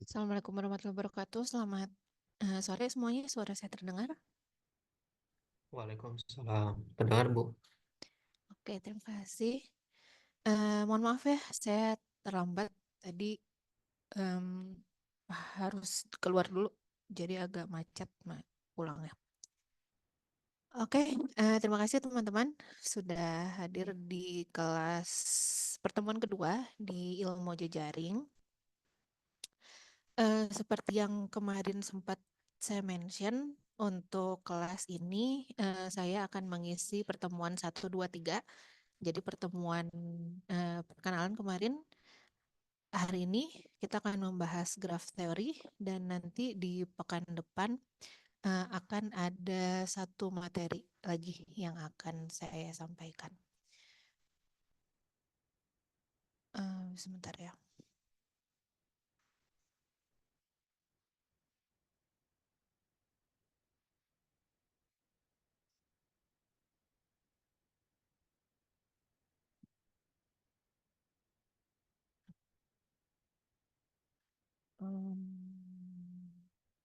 Assalamualaikum warahmatullahi wabarakatuh. Selamat sore semuanya. Suara saya terdengar? Waalaikumsalam. Terdengar, Bu? Oke, terima kasih. Mohon maaf ya, saya terlambat. Tadi em, harus keluar dulu, jadi agak macet pulangnya. Oke, terima kasih teman-teman sudah hadir di kelas pertemuan kedua di ilmu jejaring. Seperti yang kemarin sempat saya mention, untuk kelas ini saya akan mengisi pertemuan 1, 2, 3. Jadi pertemuan perkenalan kemarin, hari ini kita akan membahas graph theory dan nanti di pekan depan akan ada satu materi lagi yang akan saya sampaikan. Sebentar ya.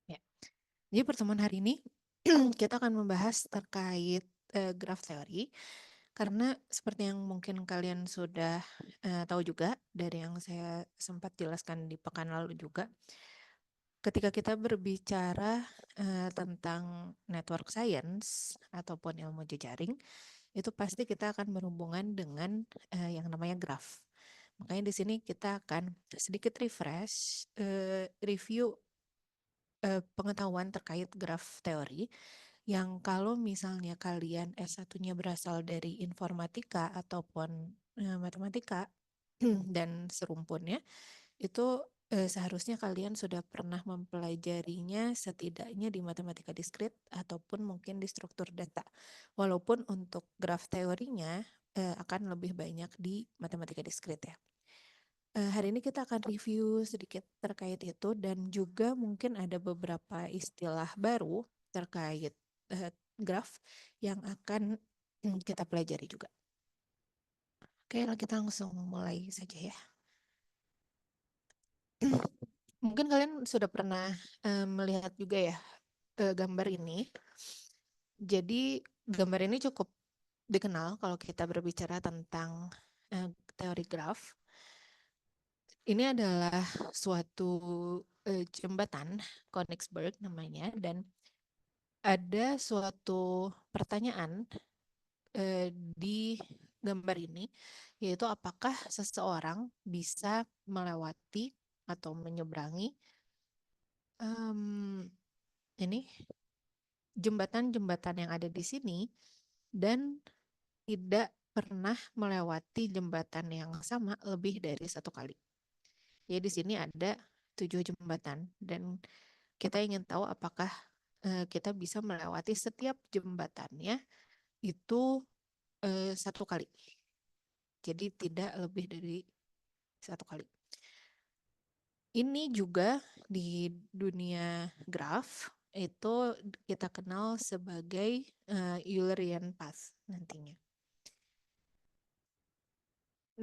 Ya. Jadi pertemuan hari ini kita akan membahas terkait graph theory. Karena seperti yang mungkin kalian sudah tahu juga dari yang saya sempat jelaskan di pekan lalu juga, ketika kita berbicara tentang network science ataupun ilmu jejaring, itu pasti kita akan berhubungan dengan yang namanya graph. Makanya di sini kita akan sedikit refresh, review pengetahuan terkait graph teori yang kalau misalnya kalian S1-nya berasal dari informatika ataupun matematika dan serumpunnya, itu seharusnya kalian sudah pernah mempelajarinya setidaknya di matematika diskrit ataupun mungkin di struktur data. Walaupun untuk graph teorinya akan lebih banyak di matematika diskrit ya. Hari ini kita akan review sedikit terkait itu dan juga mungkin ada beberapa istilah baru terkait graph yang akan kita pelajari juga. Oke, kita langsung mulai saja ya. Mungkin kalian sudah pernah melihat juga ya gambar ini. Jadi gambar ini cukup dikenal kalau kita berbicara tentang teori graph. Ini adalah suatu jembatan Königsberg namanya, dan ada suatu pertanyaan di gambar ini, yaitu apakah seseorang bisa melewati atau menyeberangi em, ini jembatan-jembatan yang ada di sini dan tidak pernah melewati jembatan yang sama lebih dari satu kali. Jadi di sini ada 7 jembatan dan kita ingin tahu apakah kita bisa melewati setiap jembatannya itu satu kali. Jadi tidak lebih dari satu kali. Ini juga di dunia graph itu kita kenal sebagai Eulerian path nantinya.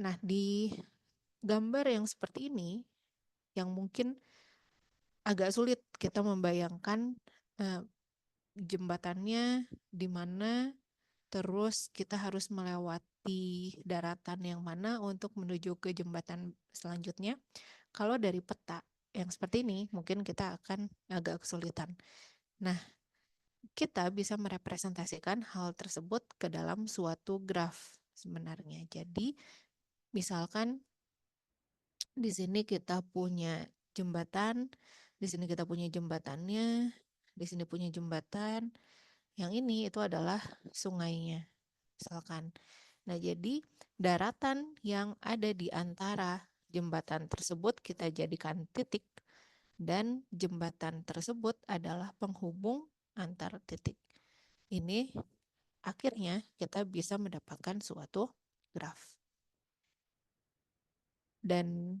Nah, di gambar yang seperti ini, yang mungkin agak sulit kita membayangkan eh, jembatannya di mana, terus kita harus melewati daratan yang mana untuk menuju ke jembatan selanjutnya. Kalau dari peta yang seperti ini, mungkin kita akan agak kesulitan. Nah, kita bisa merepresentasikan hal tersebut ke dalam suatu graf sebenarnya. Jadi, misalkan di sini kita punya jembatan, di sini kita punya jembatannya, di sini punya jembatan. Yang ini itu adalah sungainya, misalkan. Nah, jadi daratan yang ada di antara jembatan tersebut kita jadikan titik dan jembatan tersebut adalah penghubung antar titik. Ini akhirnya kita bisa mendapatkan suatu graf. Dan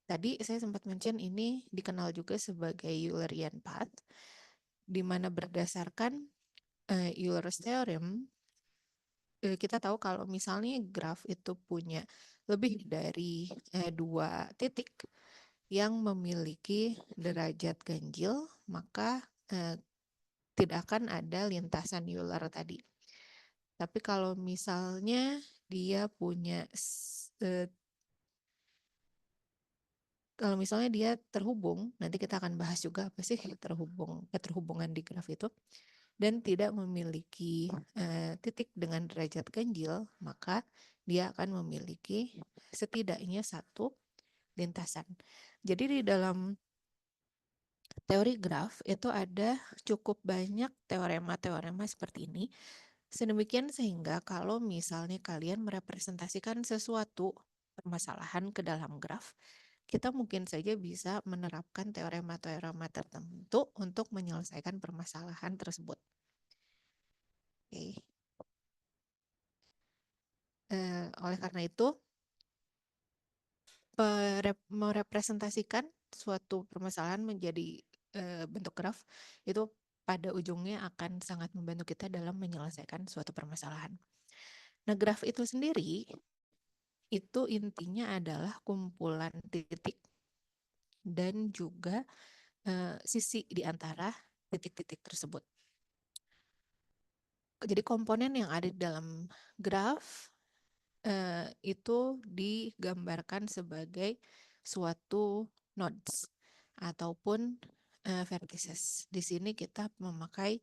tadi saya sempat mention ini dikenal juga sebagai Eulerian path, di mana berdasarkan Euler's theorem kita tahu kalau misalnya graf itu punya lebih dari 2 titik, yang memiliki derajat ganjil, maka tidak akan ada lintasan Euler tadi. Tapi kalau misalnya dia punya kalau misalnya dia terhubung, nanti kita akan bahas juga apa sih keterhubungan di graf itu, dan tidak memiliki titik dengan derajat ganjil, maka dia akan memiliki setidaknya satu lintasan. Jadi di dalam teori graf itu ada cukup banyak teorema-teorema seperti ini. Sedemikian sehingga kalau misalnya kalian merepresentasikan sesuatu permasalahan ke dalam graf, kita mungkin saja bisa menerapkan teorema-teorema tertentu untuk menyelesaikan permasalahan tersebut. Oke. Oleh karena itu, merepresentasikan suatu permasalahan menjadi bentuk graf itu pada ujungnya akan sangat membantu kita dalam menyelesaikan suatu permasalahan. Nah, graf itu sendiri itu intinya adalah kumpulan titik dan juga sisi di antara titik-titik tersebut. Jadi komponen yang ada di dalam graf itu digambarkan sebagai suatu nodes ataupun vertices. Di sini kita memakai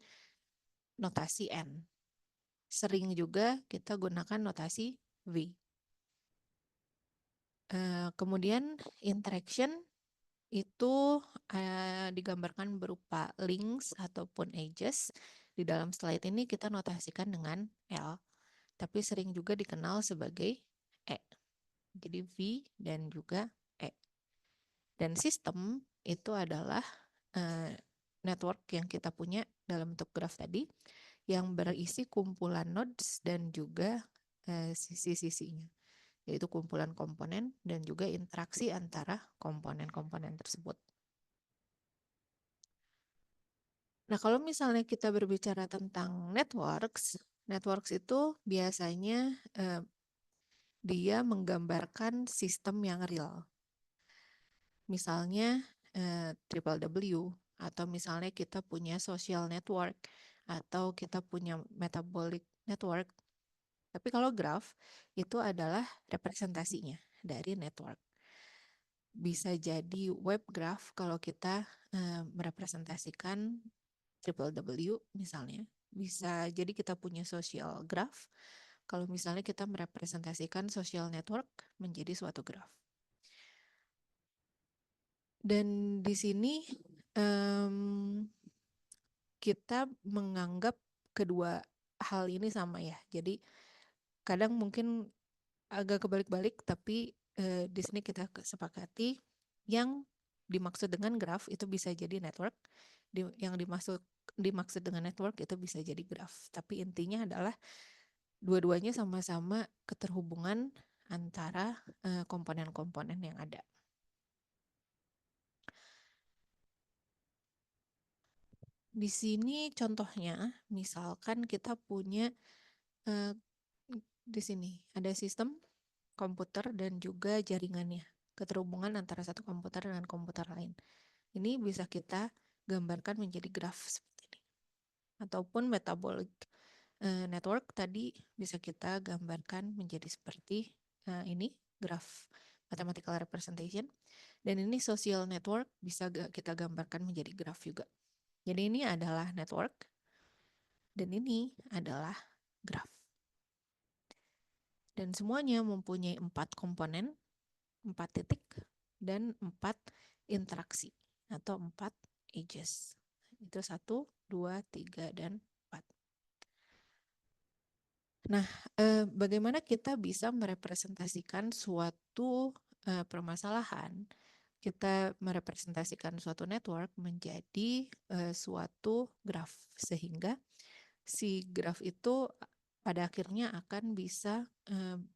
notasi N. Sering juga kita gunakan notasi V. Kemudian interaction itu digambarkan berupa links ataupun edges. Di dalam slide ini kita notasikan dengan L, tapi sering juga dikenal sebagai E. Jadi V dan juga E. Dan sistem itu adalah network yang kita punya dalam bentuk graf tadi, yang berisi kumpulan nodes dan juga sisi-sisinya, yaitu kumpulan komponen dan juga interaksi antara komponen-komponen tersebut. Nah, kalau misalnya kita berbicara tentang networks itu biasanya dia menggambarkan sistem yang real. Misalnya triple W, atau misalnya kita punya social network, atau kita punya metabolic network. Tapi kalau graph itu adalah representasinya dari network. Bisa jadi web graph kalau kita merepresentasikan triple W misalnya. Bisa jadi kita punya social graph kalau misalnya kita merepresentasikan social network menjadi suatu graph. Dan di sini kita menganggap kedua hal ini sama ya. Jadi kadang mungkin agak kebalik-balik, tapi di sini kita sepakati yang dimaksud dengan graph itu bisa jadi network, yang dimaksud dengan network itu bisa jadi graph. Tapi intinya adalah dua-duanya sama-sama keterhubungan antara komponen-komponen yang ada. Di sini contohnya, misalkan kita punya di sini ada sistem komputer dan juga jaringannya, keterhubungan antara satu komputer dengan komputer lain. Ini bisa kita gambarkan menjadi graf seperti ini. Ataupun metabolic network tadi bisa kita gambarkan menjadi seperti ini, graf mathematical representation. Dan ini social network bisa kita gambarkan menjadi graf juga. Jadi ini adalah network dan ini adalah graf. Dan semuanya mempunyai 4 komponen, 4 titik, dan 4 interaksi atau 4 edges. Itu 1, 2, 3, dan 4. Nah, bagaimana kita bisa merepresentasikan suatu permasalahan? Kita merepresentasikan suatu network menjadi suatu graf, sehingga si graf itu pada akhirnya akan bisa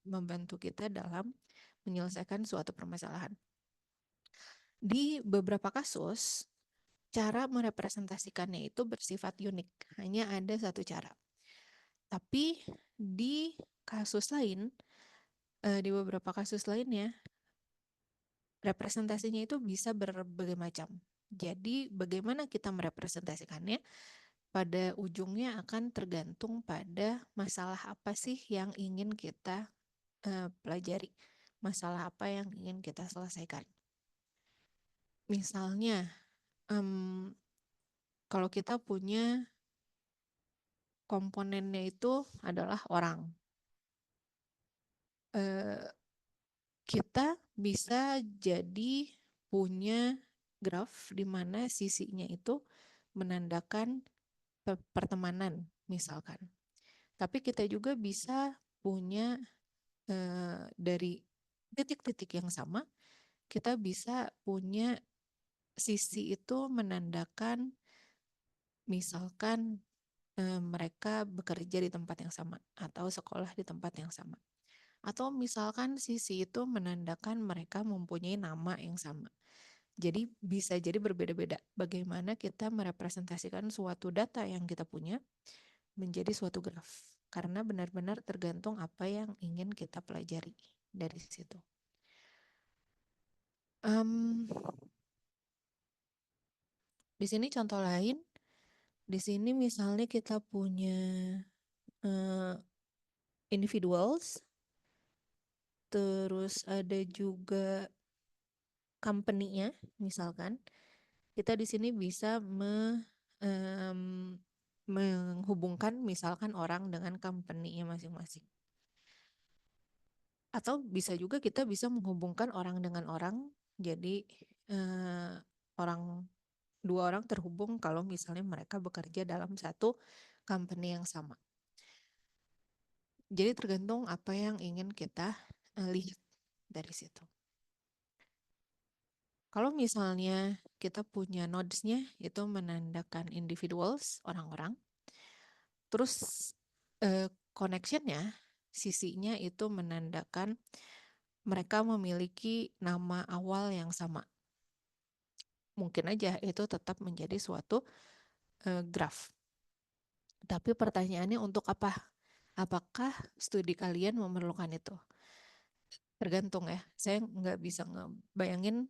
membantu kita dalam menyelesaikan suatu permasalahan. Di beberapa kasus, cara merepresentasikannya itu bersifat unik, hanya ada satu cara. Tapi di kasus lain, di beberapa kasus lainnya, representasinya itu bisa berbagai macam. Jadi bagaimana kita merepresentasikannya pada ujungnya akan tergantung pada masalah apa sih yang ingin kita pelajari, masalah apa yang ingin kita selesaikan. Misalnya, kalau kita punya komponennya itu adalah orang, kita bisa jadi punya graf di mana sisinya itu menandakan pertemanan misalkan. Tapi kita juga bisa punya dari titik-titik yang sama, kita bisa punya sisi itu menandakan misalkan mereka bekerja di tempat yang sama atau sekolah di tempat yang sama. Atau misalkan sisi itu menandakan mereka mempunyai nama yang sama. Jadi bisa jadi berbeda-beda bagaimana kita merepresentasikan suatu data yang kita punya menjadi suatu graf. Karena benar-benar tergantung apa yang ingin kita pelajari dari situ. Di sini contoh lain, di sini misalnya kita punya individuals, terus ada juga company-nya, misalkan kita di sini bisa menghubungkan misalkan orang dengan company-nya masing-masing. Atau bisa juga kita bisa menghubungkan orang dengan orang, jadi dua orang terhubung kalau misalnya mereka bekerja dalam satu company yang sama. Jadi tergantung apa yang ingin kita lihat dari situ. Kalau misalnya kita punya nodes-nya itu menandakan individuals, orang-orang, terus connection-nya, sisinya itu menandakan mereka memiliki nama awal yang sama. Mungkin aja itu tetap menjadi suatu graph. Tapi pertanyaannya untuk apa? Apakah studi kalian memerlukan itu? Tergantung ya. Saya nggak bisa ngebayangin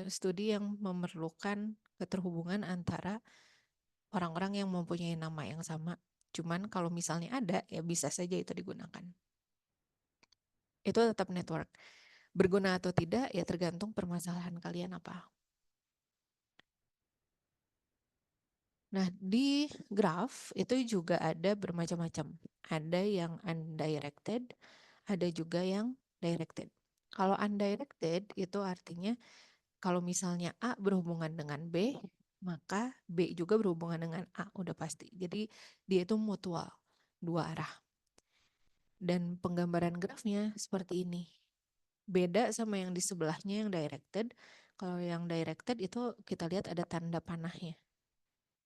studi yang memerlukan keterhubungan antara orang-orang yang mempunyai nama yang sama. Cuman kalau misalnya ada, ya bisa saja itu digunakan. Itu tetap network. Berguna atau tidak, ya tergantung permasalahan kalian apa. Nah, di graph itu juga ada bermacam-macam. Ada yang undirected, ada juga yang directed. Kalau undirected itu artinya kalau misalnya A berhubungan dengan B, maka B juga berhubungan dengan A, udah pasti. Jadi dia itu mutual, dua arah. Dan penggambaran grafnya seperti ini. Beda sama yang di sebelahnya yang directed. Kalau yang directed itu kita lihat ada tanda panahnya.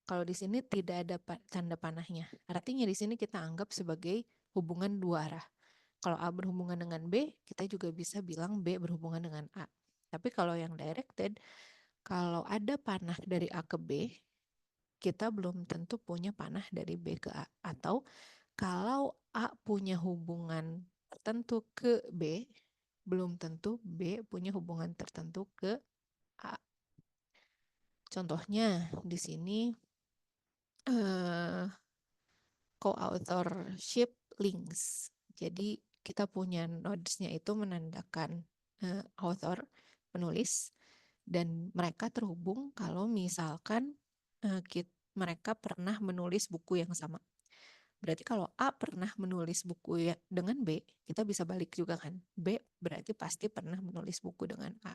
Kalau di sini tidak ada tanda panahnya. Artinya di sini kita anggap sebagai hubungan dua arah. Kalau A berhubungan dengan B, kita juga bisa bilang B berhubungan dengan A. Tapi kalau yang directed, kalau ada panah dari A ke B, kita belum tentu punya panah dari B ke A. Atau kalau A punya hubungan tertentu ke B, belum tentu B punya hubungan tertentu ke A. Contohnya di sini co-authorship links. Jadi kita punya nodes-nya itu menandakan author, penulis, dan mereka terhubung kalau misalkan mereka pernah menulis buku yang sama. Berarti kalau A pernah menulis buku ya dengan B, kita bisa balik juga kan. B berarti pasti pernah menulis buku dengan A.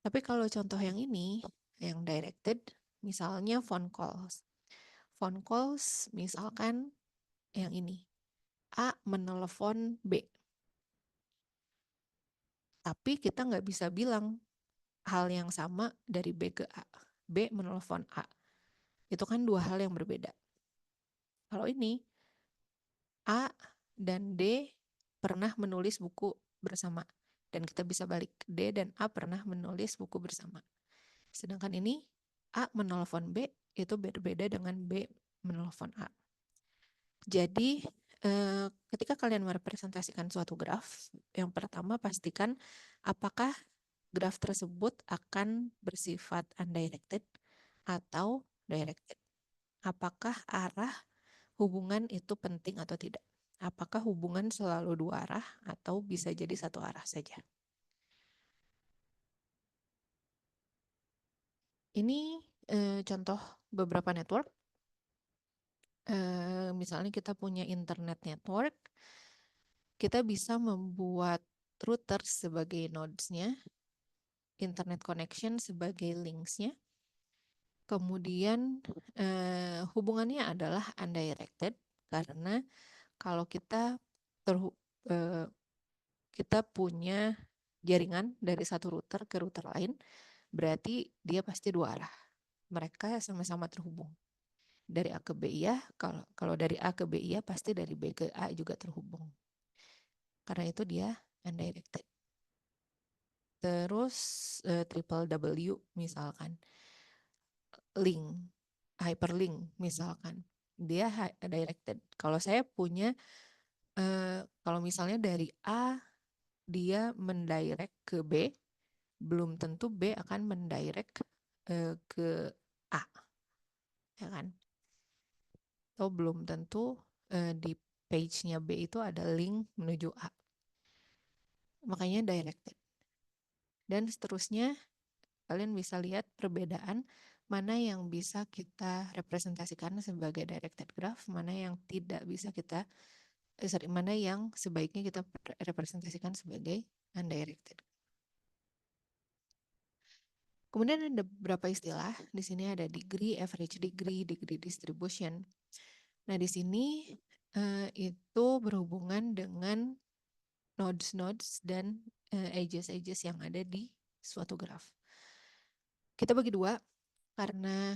Tapi kalau contoh yang ini, yang directed, misalnya phone calls. Phone calls misalkan yang ini. A menelepon B. Tapi kita nggak bisa bilang hal yang sama dari B ke A. B menelepon A. Itu kan dua hal yang berbeda. Kalau ini, A dan D pernah menulis buku bersama. Dan kita bisa balik, D dan A pernah menulis buku bersama. Sedangkan ini, A menelpon B, itu berbeda dengan B menelpon A. Jadi, ketika kalian merepresentasikan suatu graf, yang pertama pastikan apakah graf tersebut akan bersifat undirected atau directed. Apakah arah hubungan itu penting atau tidak? Apakah hubungan selalu dua arah atau bisa jadi satu arah saja? Ini contoh beberapa network. Misalnya kita punya internet network, kita bisa membuat router sebagai nodes-nya, internet connection sebagai links-nya. Kemudian hubungannya adalah undirected karena kalau eh, kita punya jaringan dari satu router ke router lain, berarti dia pasti dua arah. Mereka sama-sama terhubung. Dari A ke B iya, kalau dari A ke B iya, pasti dari B ke A juga terhubung. Karena itu dia undirected. Terus triple W misalkan, link, hyperlink misalkan, dia directed. Kalau saya punya, kalau misalnya dari A dia mendirect ke B, belum tentu B akan mendirect ke A, ya kan? Atau belum tentu di page-nya B itu ada link menuju A. Makanya directed. Dan seterusnya, kalian bisa lihat perbedaan mana yang bisa kita representasikan sebagai directed graph, mana yang tidak bisa kita, mana yang sebaiknya kita representasikan sebagai undirected. Kemudian ada beberapa istilah. Di sini ada degree, average degree, degree distribution. Nah, di sini itu berhubungan dengan nodes-nodes dan edges-edges yang ada di suatu graph. Kita bagi dua karena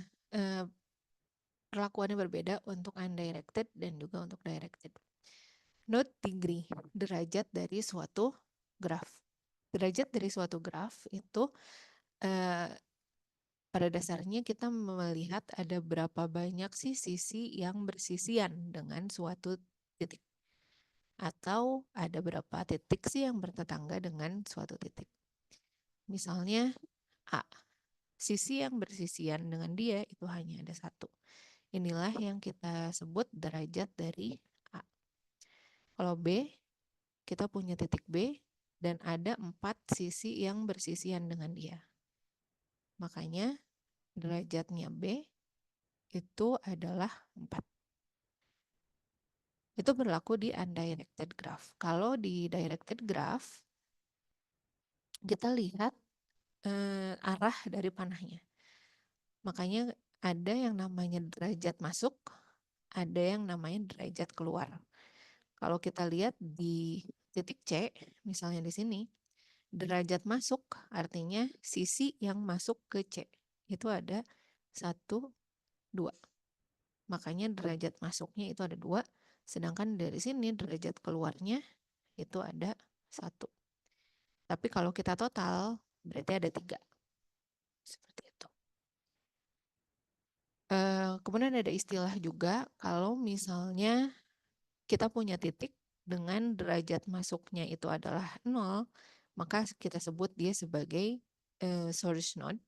perlakuannya berbeda untuk undirected dan juga untuk directed. Node degree, derajat dari suatu graph. Derajat dari suatu graph itu pada dasarnya kita melihat ada berapa banyak sih sisi yang bersisian dengan suatu titik. Atau ada berapa titik sih yang bertetangga dengan suatu titik. Misalnya A, sisi yang bersisian dengan dia itu hanya ada satu. Inilah yang kita sebut derajat dari A. Kalau B, kita punya titik B dan ada 4 sisi yang bersisian dengan dia. Makanya derajatnya B itu adalah 4. Itu berlaku di undirected graph. Kalau di directed graph, kita lihat arah dari panahnya. Makanya ada yang namanya derajat masuk, ada yang namanya derajat keluar. Kalau kita lihat di titik C, misalnya di sini, derajat masuk artinya sisi yang masuk ke C. Itu ada 1, 2. Makanya derajat masuknya itu ada 2, sedangkan dari sini derajat keluarnya itu ada 1. Tapi kalau kita total, berarti ada 3. Seperti itu. Kemudian ada istilah juga kalau misalnya kita punya titik dengan derajat masuknya itu adalah 0, maka kita sebut dia sebagai source node.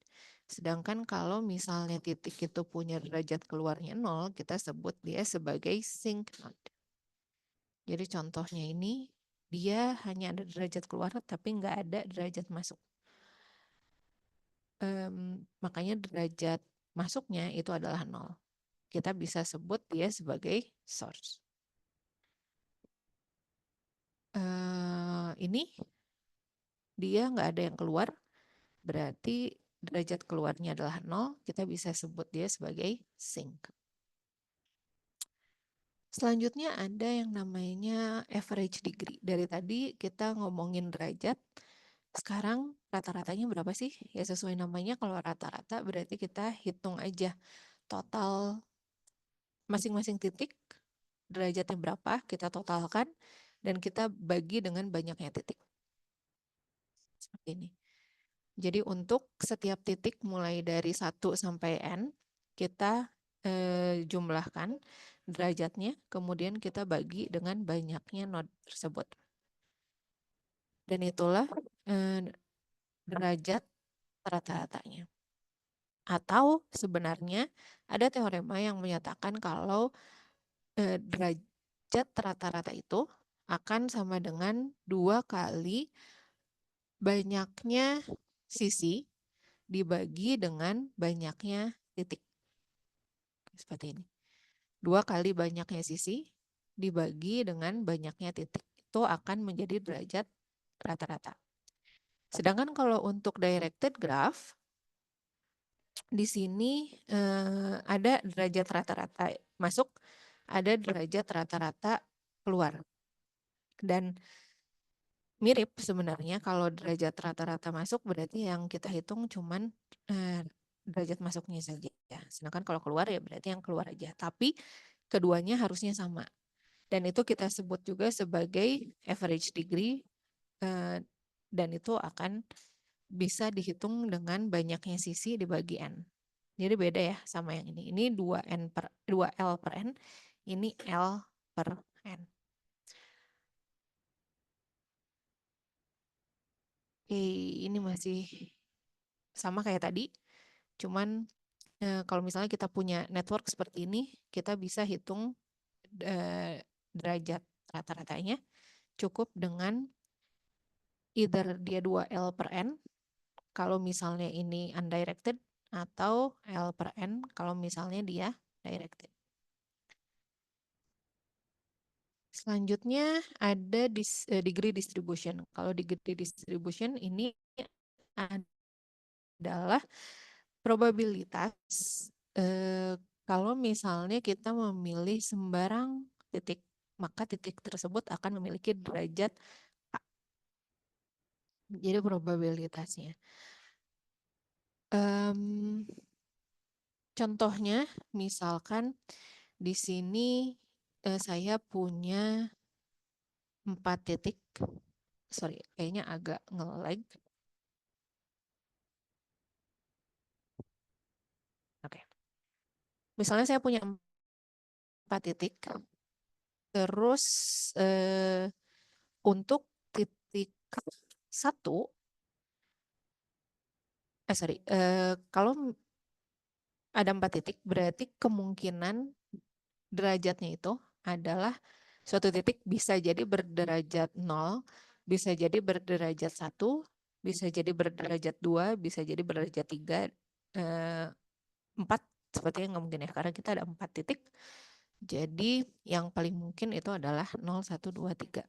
Sedangkan kalau misalnya titik itu punya derajat keluarnya 0, kita sebut dia sebagai sink node. Jadi contohnya ini, dia hanya ada derajat keluar tapi nggak ada derajat masuk. Makanya derajat masuknya itu adalah 0. Kita bisa sebut dia sebagai source. Ini dia nggak ada yang keluar, berarti derajat keluarnya adalah 0, kita bisa sebut dia sebagai sink. Selanjutnya ada yang namanya average degree. Dari tadi kita ngomongin derajat, sekarang rata-ratanya berapa sih? Ya sesuai namanya, kalau rata-rata berarti kita hitung aja total masing-masing titik, derajatnya berapa, kita totalkan, dan kita bagi dengan banyaknya titik. Seperti ini. Jadi untuk setiap titik mulai dari 1 sampai N, kita jumlahkan derajatnya, kemudian kita bagi dengan banyaknya node tersebut. Dan itulah derajat rata-ratanya. Atau sebenarnya ada teorema yang menyatakan kalau derajat rata-rata itu akan sama dengan 2 kali banyaknya sisi dibagi dengan banyaknya titik. Seperti ini. 2 kali banyaknya sisi dibagi dengan banyaknya titik. Itu akan menjadi derajat rata-rata. Sedangkan kalau untuk directed graph, di sini ada derajat rata-rata masuk, ada derajat rata-rata keluar. Dan mirip sebenarnya, kalau derajat rata-rata masuk berarti yang kita hitung cuman derajat masuknya saja. Sedangkan kalau keluar ya berarti yang keluar aja. Tapi keduanya harusnya sama. Dan itu kita sebut juga sebagai average degree, dan itu akan bisa dihitung dengan banyaknya sisi dibagi N. Jadi beda ya sama yang ini. Ini 2L per N, ini L per N. Oke, ini masih sama kayak tadi. Cuman kalau misalnya kita punya network seperti ini, kita bisa hitung derajat rata-ratanya cukup dengan either dia 2L per N, kalau misalnya ini undirected, atau L per N kalau misalnya dia directed. Selanjutnya ada degree distribution. Kalau degree distribution ini adalah probabilitas kalau misalnya kita memilih sembarang titik, maka titik tersebut akan memiliki derajat A. Jadi probabilitasnya. Contohnya, misalkan di sini saya punya 4 titik. Sorry, kayaknya agak nge-lag. Oke. Misalnya saya punya 4 titik. Terus untuk titik 1, kalau ada 4 titik, berarti kemungkinan derajatnya itu adalah suatu titik bisa jadi berderajat 0, bisa jadi berderajat 1, bisa jadi berderajat 2, bisa jadi berderajat 3, 4 sepertinya nggak mungkin ya, karena kita ada 4 titik. Jadi yang paling mungkin itu adalah 0, 1, 2, 3.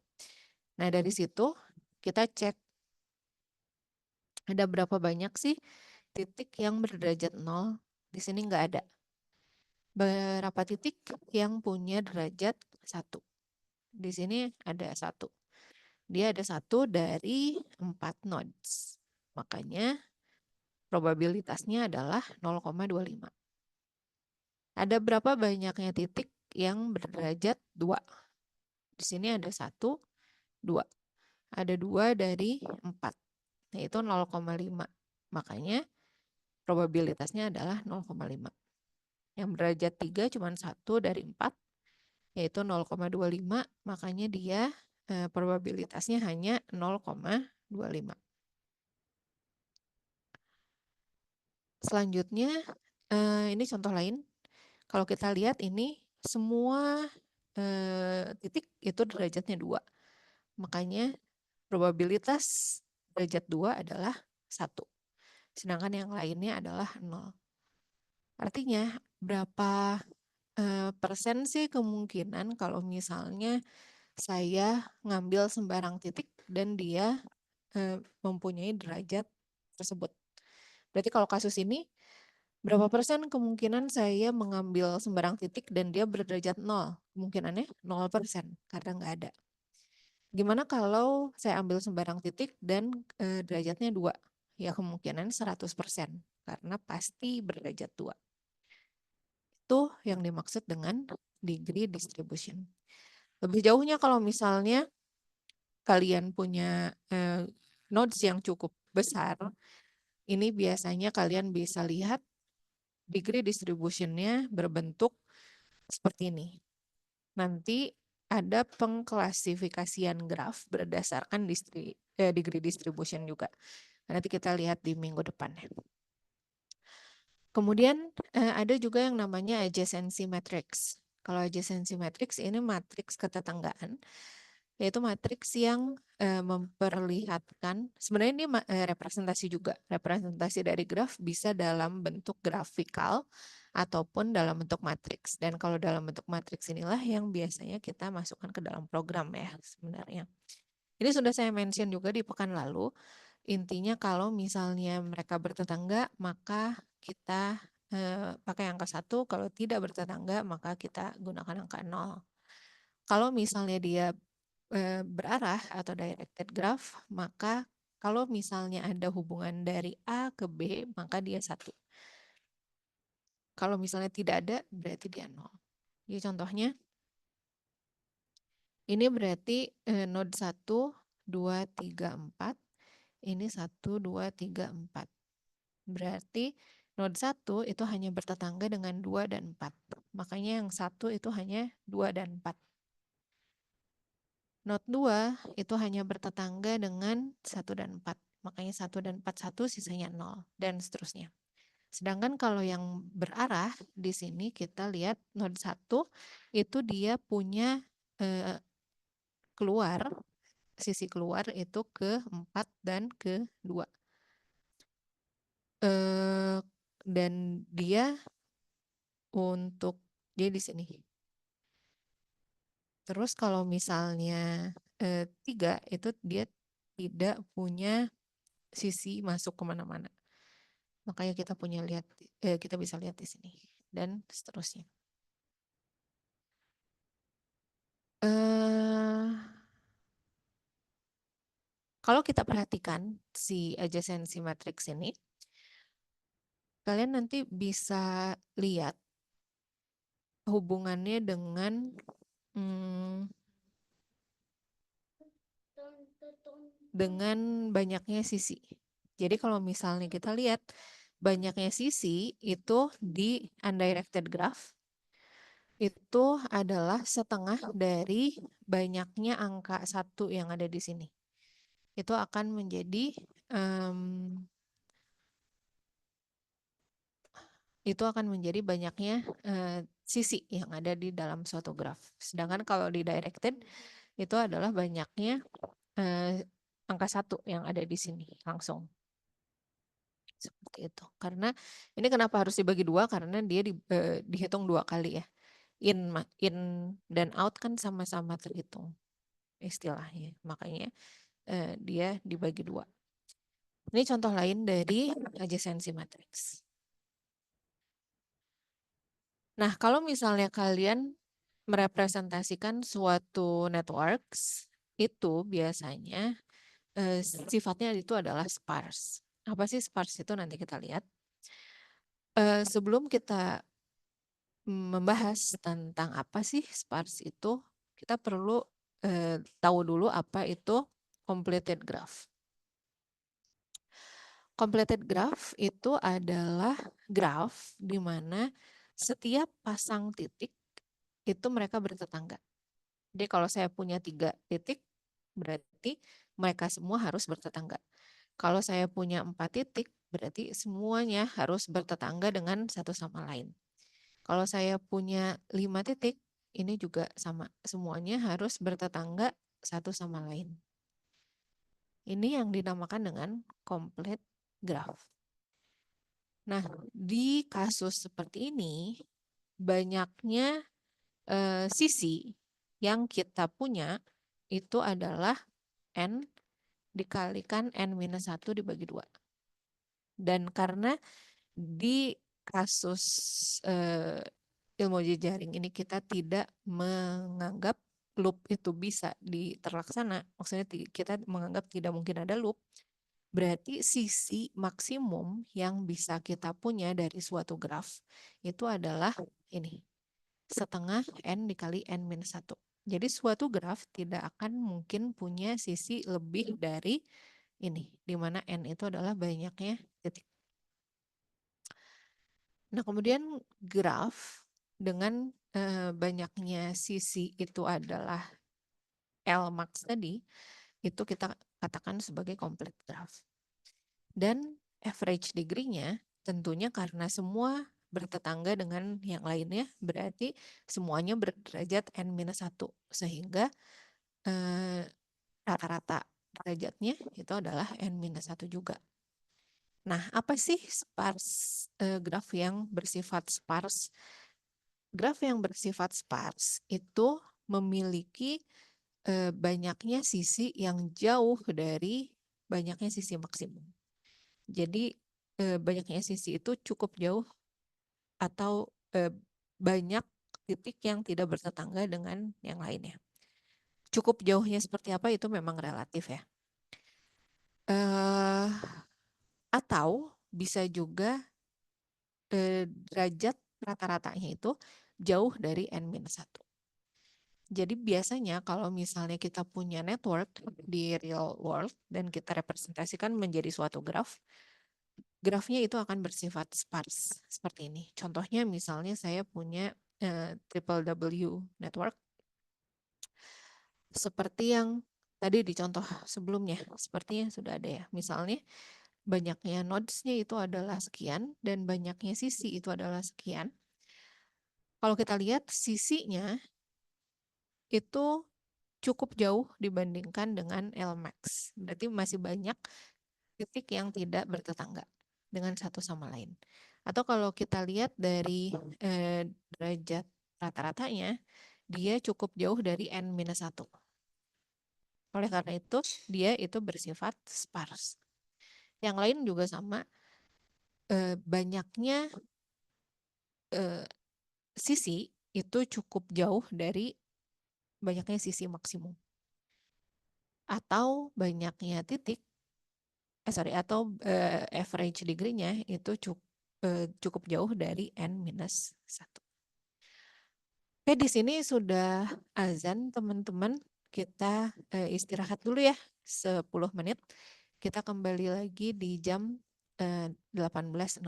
Nah dari situ kita cek ada berapa banyak sih titik yang berderajat 0. Di sini nggak ada. Berapa titik yang punya derajat 1. Di sini ada 1. Dia ada 1 dari 4 nodes. Makanya probabilitasnya adalah 0,25. Ada berapa banyaknya titik yang berderajat 2? Di sini ada 1, 2. Ada 2 dari 4, yaitu 0,5. Makanya probabilitasnya adalah 0,5. Yang berderajat 3 cuma 1 dari 4, yaitu 0,25. Makanya dia probabilitasnya hanya 0,25. Selanjutnya, ini contoh lain. Kalau kita lihat ini semua titik itu derajatnya 2. Makanya probabilitas derajat 2 adalah 1. Sedangkan yang lainnya adalah 0. Artinya berapa persen sih kemungkinan kalau misalnya saya ngambil sembarang titik dan dia mempunyai derajat tersebut. Berarti kalau kasus ini, berapa persen kemungkinan saya mengambil sembarang titik dan dia berderajat 0? Kemungkinannya 0%, karena nggak ada. Gimana kalau saya ambil sembarang titik dan derajatnya 2? Ya kemungkinan 100%, karena pasti berderajat 2. Itu yang dimaksud dengan degree distribution. Lebih jauhnya kalau misalnya kalian punya nodes yang cukup besar, ini biasanya kalian bisa lihat degree distribution-nya berbentuk seperti ini. Nanti ada pengklasifikasian graf berdasarkan degree distribution juga. Nanti kita lihat di minggu depan. Kemudian ada juga yang namanya adjacency matrix. Kalau adjacency matrix ini matriks ketetanggaan, yaitu matriks yang memperlihatkan, sebenarnya ini representasi juga. Representasi dari graf bisa dalam bentuk grafikal ataupun dalam bentuk matriks. Dan kalau dalam bentuk matriks inilah yang biasanya kita masukkan ke dalam program ya sebenarnya. Ini sudah saya mention juga di pekan lalu. Intinya kalau misalnya mereka bertetangga, maka kita pakai angka 1. Kalau tidak bertetangga, maka kita gunakan angka 0. Kalau misalnya dia berarah atau directed graph, maka kalau misalnya ada hubungan dari A ke B, maka dia 1. Kalau misalnya tidak ada, berarti dia 0. Jadi contohnya, ini berarti node 1, 2, 3, 4. Ini 1, 2, 3, 4. Berarti node 1 itu hanya bertetangga dengan 2 dan 4. Makanya yang 1 itu hanya 2 dan 4. Node 2 itu hanya bertetangga dengan 1 dan 4. Makanya 1 dan 4, 1 sisanya 0. Dan seterusnya. Sedangkan kalau yang berarah di sini kita lihat node 1 itu dia punya keluar, sisi keluar itu ke 4 dan ke 2. Dan dia untuk dia di sini. Terus kalau misalnya 3 itu dia tidak punya sisi masuk kemana-mana. Makanya kita kita bisa lihat di sini dan seterusnya. Kalau kita perhatikan si adjacency matrix ini, kalian nanti bisa lihat hubungannya dengan banyaknya sisi. Jadi kalau misalnya kita lihat banyaknya sisi itu di undirected graph itu adalah setengah dari banyaknya angka 1 yang ada di sini. Itu akan menjadi banyaknya sisi yang ada di dalam suatu graf. Sedangkan kalau di directed itu adalah banyaknya angka 1 yang ada di sini langsung. Seperti itu. Karena ini kenapa harus dibagi 2? Karena dia dihitung 2 kali ya. In dan out kan sama-sama terhitung istilahnya. Makanya dia dibagi 2. Ini contoh lain dari adjacency matrix. Nah, kalau misalnya kalian merepresentasikan suatu networks, itu biasanya sifatnya itu adalah sparse. Apa sih sparse itu? Nanti kita lihat. Sebelum kita membahas tentang apa sih sparse itu, kita perlu tahu dulu apa itu completed graph. Completed graph itu adalah graph di mana setiap pasang titik itu mereka bertetangga. Jadi kalau saya punya 3 titik, berarti mereka semua harus bertetangga. Kalau saya punya 4 titik, berarti semuanya harus bertetangga dengan satu sama lain. Kalau saya punya 5 titik, ini juga sama. Semuanya harus bertetangga satu sama lain. Ini yang dinamakan dengan complete graph. Nah, di kasus seperti ini, banyaknya sisi yang kita punya itu adalah N dikalikan N-1 dibagi 2. Dan karena di kasus ilmu jejaring ini kita tidak menganggap loop itu bisa terlaksana, maksudnya kita menganggap tidak mungkin ada loop, berarti sisi maksimum yang bisa kita punya dari suatu graf itu adalah ini, setengah N dikali N-1. Jadi suatu graf tidak akan mungkin punya sisi lebih dari ini, di mana N itu adalah banyaknya titik. Nah, kemudian graf dengan banyaknya sisi itu adalah L max tadi, itu kita katakan sebagai complete graph. Dan average degree-nya tentunya karena semua bertetangga dengan yang lainnya, berarti semuanya berderajat N-1, sehingga eh, rata-rata derajatnya itu adalah N-1 juga. Nah, apa sih sparse graf yang bersifat sparse? Graf yang bersifat sparse itu memiliki banyaknya sisi yang jauh dari banyaknya sisi maksimum. Jadi banyaknya sisi itu cukup jauh atau banyak titik yang tidak bertetangga dengan yang lainnya. Cukup jauhnya seperti apa itu memang relatif ya. Eh, atau bisa juga derajat rata-ratanya itu jauh dari N-1. Jadi biasanya kalau misalnya kita punya network di real world dan kita representasikan menjadi suatu graf, grafnya itu akan bersifat sparse seperti ini. Contohnya misalnya saya punya triple W network seperti yang tadi di contoh sebelumnya, sepertinya sudah ada ya. Misalnya banyaknya nodes-nya itu adalah sekian dan banyaknya sisi itu adalah sekian. Kalau kita lihat sisinya itu cukup jauh dibandingkan dengan Lmax. Berarti masih banyak titik yang tidak bertetangga dengan satu sama lain. Atau kalau kita lihat dari derajat rata-ratanya, dia cukup jauh dari N-1. Oleh karena itu, dia itu bersifat sparse. Yang lain juga sama, banyaknya sisi itu cukup jauh dari banyaknya sisi maksimum. Atau banyaknya titik, atau average degree-nya itu cukup jauh dari N-1. Oke, di sini sudah azan teman-teman. Kita istirahat dulu ya 10 menit. Kita kembali lagi di jam 18.00.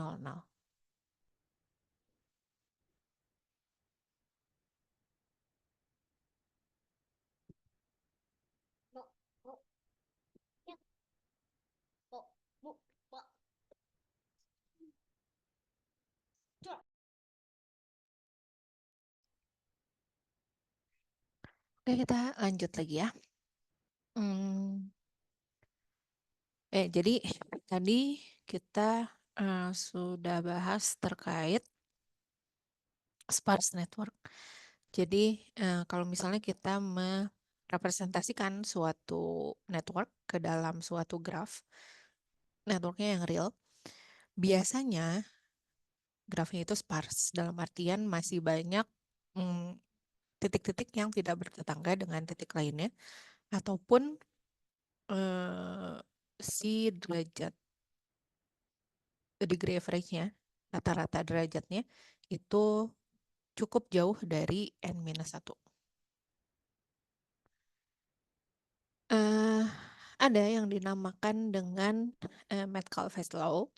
Oke, kita lanjut lagi ya. Jadi tadi kita sudah bahas terkait sparse network. Jadi kalau misalnya kita merepresentasikan suatu network ke dalam suatu graf, networknya yang real, biasanya grafnya itu sparse, dalam artian masih banyak titik-titik yang tidak bertetangga dengan titik lainnya, ataupun si derajat degree average-nya, rata-rata derajatnya itu cukup jauh dari N-1. Ada yang dinamakan dengan Metcalfe's Law,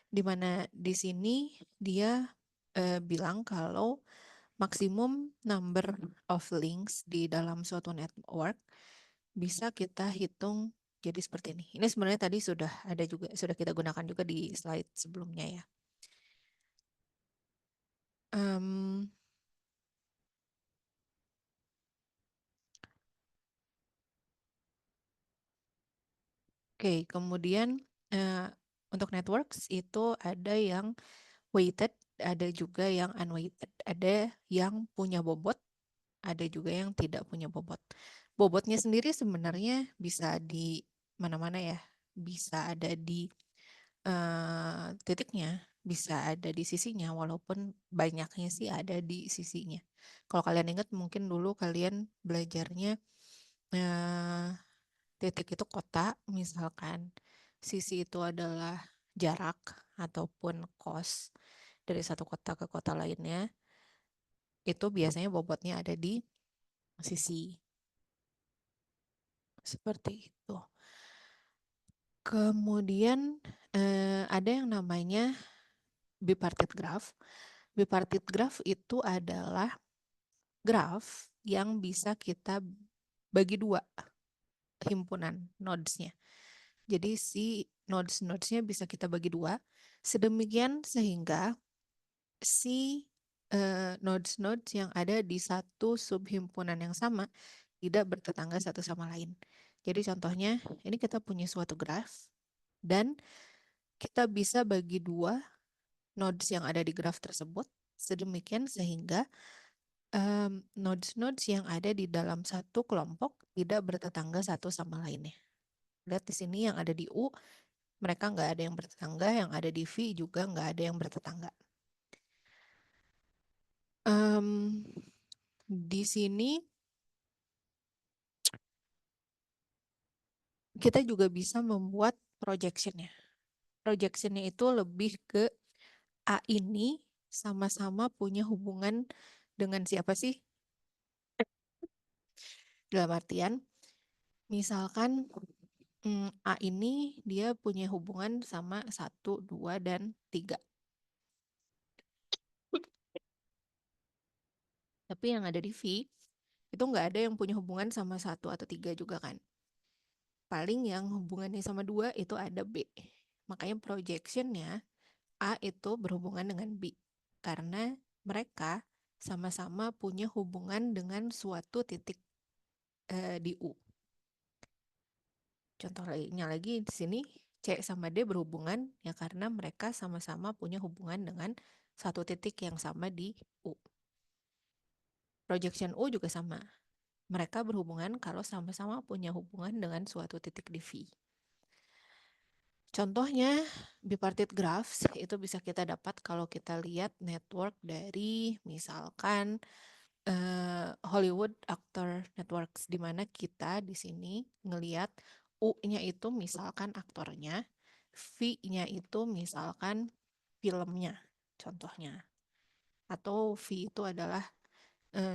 di mana di sini dia bilang kalau maksimum number of links di dalam suatu network bisa kita hitung jadi seperti ini. Ini sebenarnya tadi sudah kita gunakan juga di slide sebelumnya ya. Oke, kemudian untuk networks itu ada yang weighted, ada juga yang unweighted, ada yang punya bobot, ada juga yang tidak punya bobot. Bobotnya sendiri sebenarnya bisa di mana-mana ya, bisa ada di titiknya, bisa ada di sisinya, walaupun banyaknya sih ada di sisinya. Kalau kalian ingat mungkin dulu kalian belajarnya titik itu kota, misalkan sisi itu adalah jarak ataupun kos dari satu kota ke kota lainnya, itu biasanya bobotnya ada di sisi. Seperti itu. Kemudian ada yang namanya bipartite graph. Bipartite graph itu adalah graph yang bisa kita bagi dua himpunan nodesnya. Jadi si nodes-nodesnya bisa kita bagi dua, sedemikian sehingga si nodes-nodes yang ada di satu subhimpunan yang sama tidak bertetangga satu sama lain. Jadi contohnya, ini kita punya suatu graf dan kita bisa bagi dua nodes yang ada di graf tersebut, sedemikian sehingga nodes-nodes yang ada di dalam satu kelompok tidak bertetangga satu sama lainnya. Lihat di sini yang ada di U, mereka nggak ada yang bertetangga, yang ada di V juga nggak ada yang bertetangga. Di sini kita juga bisa membuat projectionnya. Projectionnya itu lebih ke A ini sama-sama punya hubungan dengan siapa sih? Dalam artian, misalkan A ini dia punya hubungan sama 1, 2, dan 3. Tapi yang ada di V, itu nggak ada yang punya hubungan sama 1 atau 3 juga kan. Paling yang hubungannya sama 2 itu ada B. Makanya projectionnya A itu berhubungan dengan B. Karena mereka sama-sama punya hubungan dengan suatu titik di U. Contoh lainnya lagi di sini C sama D berhubungan ya karena mereka sama-sama punya hubungan dengan satu titik yang sama di U. Projection U juga sama. Mereka berhubungan kalau sama-sama punya hubungan dengan suatu titik di V. Contohnya bipartite graphs itu bisa kita dapat kalau kita lihat network dari misalkan Hollywood Actor Networks, di mana kita di sini ngelihat U-nya itu misalkan aktornya, V-nya itu misalkan filmnya, contohnya. Atau V itu adalah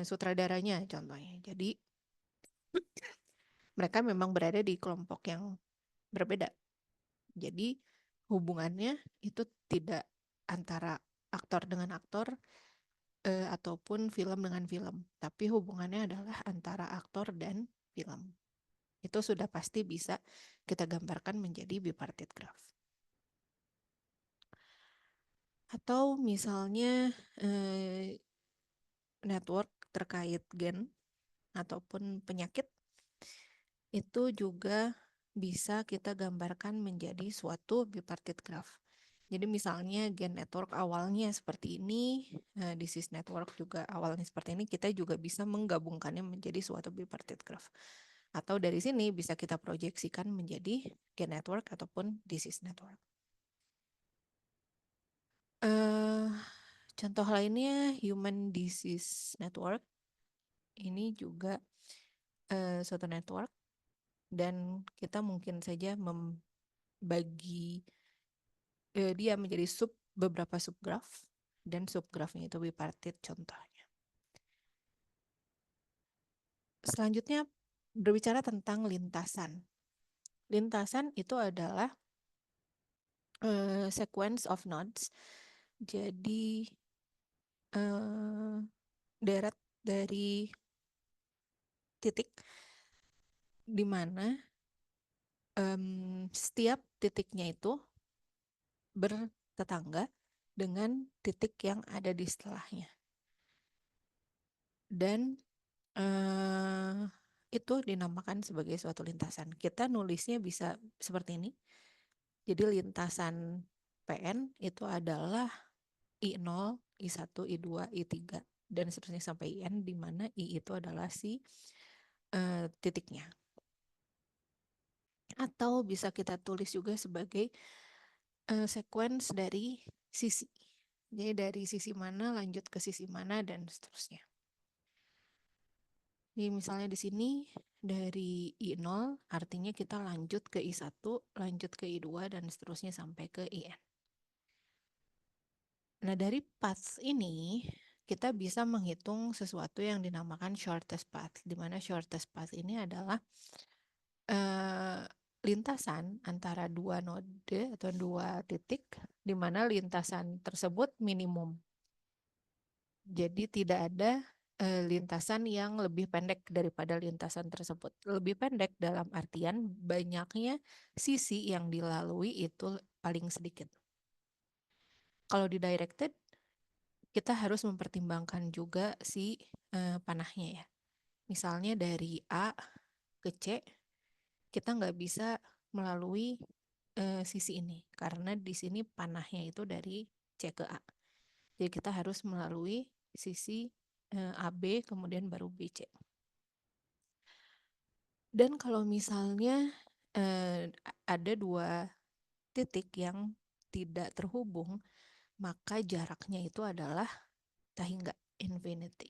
sutradaranya, contohnya. Jadi mereka memang berada di kelompok yang berbeda. Jadi hubungannya itu tidak antara aktor dengan aktor ataupun film dengan film, tapi hubungannya adalah antara aktor dan film. Itu sudah pasti bisa kita gambarkan menjadi bipartite graph. Atau misalnya network terkait gen ataupun penyakit, itu juga bisa kita gambarkan menjadi suatu bipartite graph. Jadi misalnya gen network awalnya seperti ini, disease network juga awalnya seperti ini, kita juga bisa menggabungkannya menjadi suatu bipartite graph. Atau dari sini bisa kita proyeksikan menjadi gen network ataupun disease network. Contoh lainnya human disease network. Ini juga suatu network dan kita mungkin saja membagi dia menjadi beberapa subgraph dan subgraphnya itu bipartite contohnya. Selanjutnya berbicara tentang lintasan. Lintasan itu adalah sequence of nodes. Jadi deret dari titik di mana setiap titiknya itu bertetangga dengan titik yang ada di setelahnya. Dan itu dinamakan sebagai suatu lintasan. Kita nulisnya bisa seperti ini. Jadi lintasan PN itu adalah I0, I1, I2, I3, dan seterusnya sampai IN, di mana I itu adalah si titiknya. Atau bisa kita tulis juga sebagai sequence dari sisi. Jadi dari sisi mana lanjut ke sisi mana dan seterusnya. Jadi misalnya di sini dari I0 artinya kita lanjut ke I1, lanjut ke I2 dan seterusnya sampai ke IN. Nah, dari path ini kita bisa menghitung sesuatu yang dinamakan shortest path, di mana shortest path ini adalah lintasan antara dua node atau dua titik, di mana lintasan tersebut minimum. Jadi tidak ada lintasan yang lebih pendek daripada lintasan tersebut. Lebih pendek dalam artian banyaknya sisi yang dilalui itu paling sedikit. Kalau di directed, kita harus mempertimbangkan juga si panahnya ya. Misalnya dari A ke C, kita nggak bisa melalui sisi ini karena di sini panahnya itu dari C ke A. Jadi kita harus melalui sisi AB kemudian baru BC. Dan kalau misalnya ada dua titik yang tidak terhubung, maka jaraknya itu adalah tahingga infinity.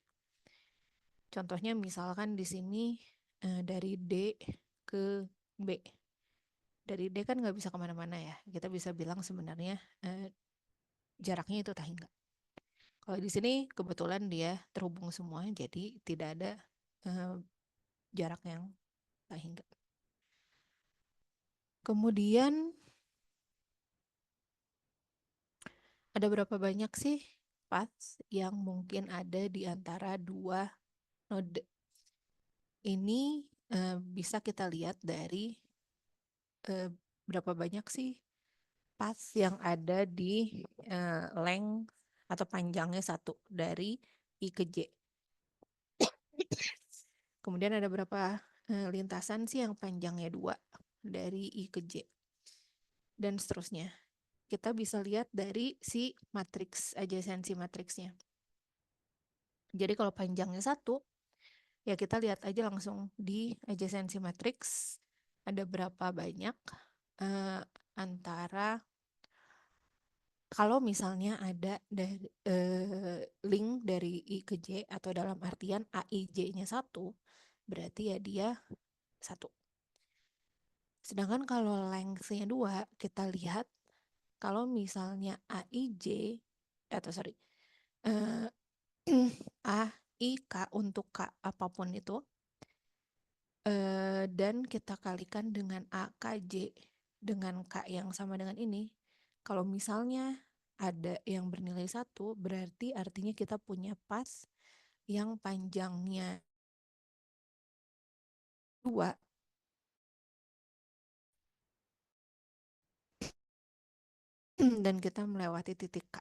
Contohnya misalkan di sini dari D ke B. Dari D kan nggak bisa kemana-mana ya. Kita bisa bilang sebenarnya jaraknya itu tahingga. Kalau di sini kebetulan dia terhubung semua, jadi tidak ada jarak yang tahingga. Kemudian ada berapa banyak sih paths yang mungkin ada di antara dua node? Ini bisa kita lihat dari berapa banyak sih paths yang ada di length atau panjangnya satu dari I ke J. Kemudian ada berapa lintasan sih yang panjangnya 2 dari I ke J. Dan seterusnya. Kita bisa lihat dari si matriks, adjacency matriksnya. Jadi kalau panjangnya 1, ya kita lihat aja langsung di adjacency matrix ada berapa banyak antara kalau misalnya ada dari, link dari I ke J atau dalam artian AIJ-nya 1, berarti ya dia 1. Sedangkan kalau length-nya 2, kita lihat kalau misalnya AIJ, atau sorry, A, I, K untuk K apapun itu, dan kita kalikan dengan AKJ dengan K yang sama dengan ini, kalau misalnya ada yang bernilai 1, berarti artinya kita punya pas yang panjangnya 2 dan kita melewati titik K.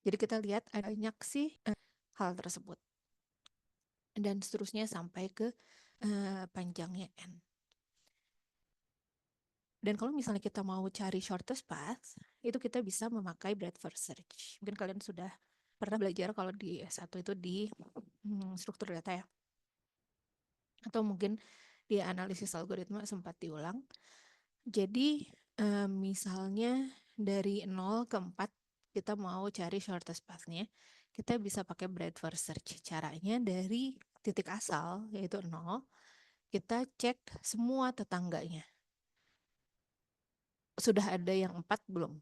Jadi kita lihat ada banyak sih hal tersebut. Dan seterusnya sampai ke panjangnya N. Dan kalau misalnya kita mau cari shortest path, itu kita bisa memakai breadth first search. Mungkin kalian sudah pernah belajar kalau di S1 itu di struktur data ya. Atau mungkin di analisis algoritma sempat diulang. Jadi misalnya dari 0 ke 4 kita mau cari shortest path-nya, kita bisa pakai breadth first search. Caranya dari titik asal yaitu 0, kita cek semua tetangganya. Sudah ada yang 4 belum?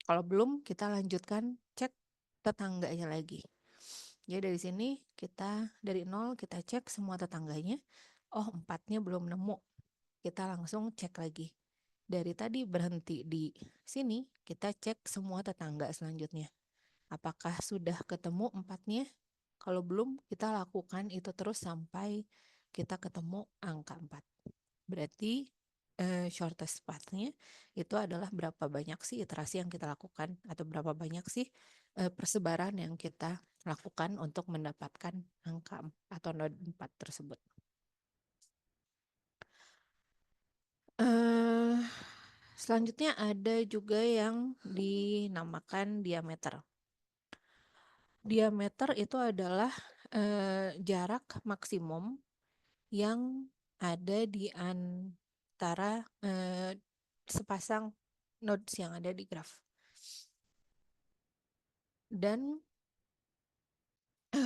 Kalau belum, kita lanjutkan cek tetangganya lagi. Jadi dari sini kita dari 0 kita cek semua tetangganya. Oh, 4-nya belum nemu. Kita langsung cek lagi. Dari tadi berhenti di sini, kita cek semua tetangga selanjutnya. Apakah sudah ketemu 4-nya? Kalau belum, kita lakukan itu terus sampai kita ketemu angka 4. Berarti shortest path-nya itu adalah berapa banyak sih iterasi yang kita lakukan atau berapa banyak sih persebaran yang kita lakukan untuk mendapatkan angka atau node 4 tersebut. Selanjutnya ada juga yang dinamakan diameter. Diameter itu adalah jarak maksimum yang ada di antara sepasang nodes yang ada di graf. Dan